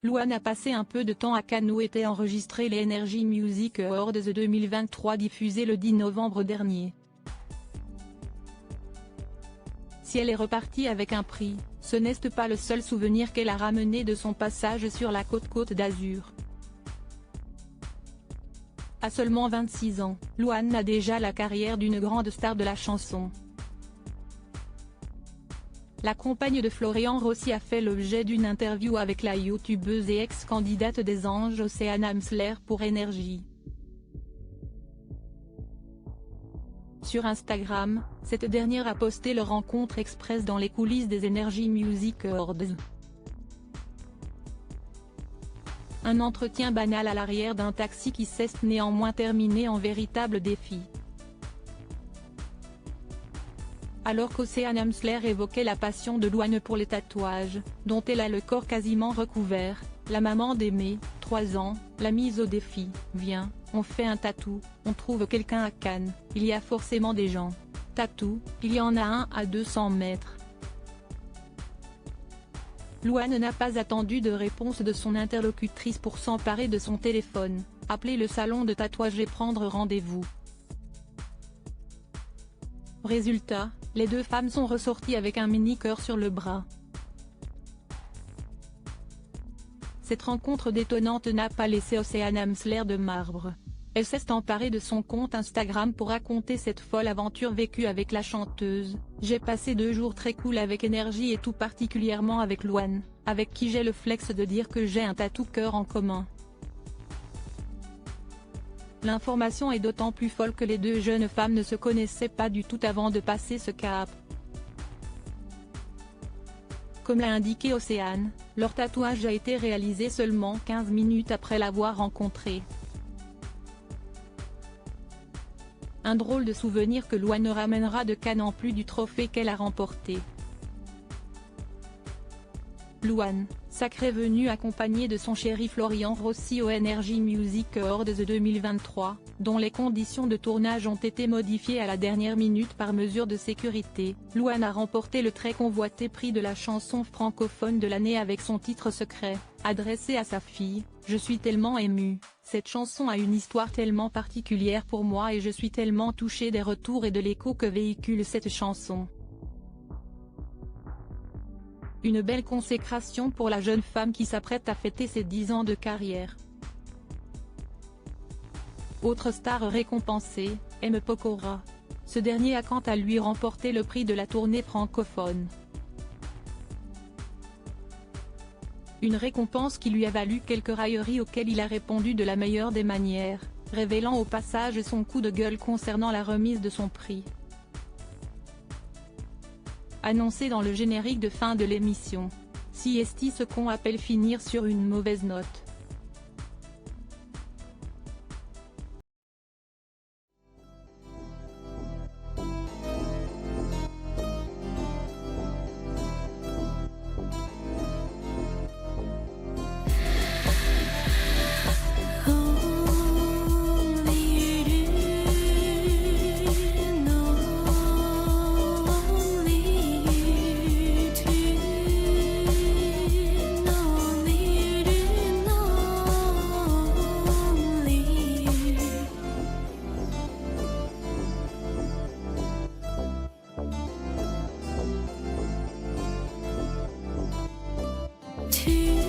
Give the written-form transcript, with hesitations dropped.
Luan a passé un peu de temps à Cannes où étaient enregistrés les Energy Music Awards 2023 diffusés le 10 novembre dernier. Si elle est repartie avec un prix, ce n'est pas le seul souvenir qu'elle a ramené de son passage sur la Côte d'Azur. À seulement 26 ans, Luan a déjà la carrière d'une grande star de la chanson. La compagne de Florian Rossi a fait l'objet d'une interview avec la youtubeuse et ex-candidate des Anges Océane Amsler pour Énergie. Sur Instagram, cette dernière a posté leur rencontre express dans les coulisses des Energy Music Awards. Un entretien banal à l'arrière d'un taxi qui s'est néanmoins terminé en véritable défi. Alors qu'Océane Amsler évoquait la passion de Luan pour les tatouages, dont elle a le corps quasiment recouvert, la maman d'Aimé, 3 ans, l'a mise au défi. « Viens, on fait un tatou, on trouve quelqu'un à Cannes, il y a forcément des gens. Tatou, il y en a un à 200 mètres. » Luan n'a pas attendu de réponse de son interlocutrice pour s'emparer de son téléphone, appeler le salon de tatouage et prendre rendez-vous. Résultat, les deux femmes sont ressorties avec un mini-cœur sur le bras. Cette rencontre détonnante n'a pas laissé Océane Amsler de marbre. Elle s'est emparée de son compte Instagram pour raconter cette folle aventure vécue avec la chanteuse. « J'ai passé 2 jours très cool avec Énergie et tout particulièrement avec Luan, avec qui j'ai le flex de dire que j'ai un tatou-cœur en commun. » L'information est d'autant plus folle que les deux jeunes femmes ne se connaissaient pas du tout avant de passer ce cap. Comme l'a indiqué Océane, leur tatouage a été réalisé seulement 15 minutes après l'avoir rencontré. Un drôle de souvenir que Luan ramènera de Cannes en plus du trophée qu'elle a remporté. Luan, sacrée venue accompagnée de son chéri Florian Rossi aux Energy Music Awards 2023, dont les conditions de tournage ont été modifiées à la dernière minute par mesure de sécurité. Luan a remporté le très convoité prix de la chanson francophone de l'année avec son titre Secret, adressé à sa fille. « Je suis tellement émue, cette chanson a une histoire tellement particulière pour moi et je suis tellement touchée des retours et de l'écho que véhicule cette chanson. » Une belle consécration pour la jeune femme qui s'apprête à fêter ses 10 ans de carrière. Autre star récompensée, M. Pokora. Ce dernier a quant à lui remporté le prix de la tournée francophone. Une récompense qui lui a valu quelques railleries auxquelles il a répondu de la meilleure des manières, révélant au passage son coup de gueule concernant la remise de son prix. Annoncé dans le générique de fin de l'émission. Si esti ce qu'on appelle finir sur une mauvaise note. To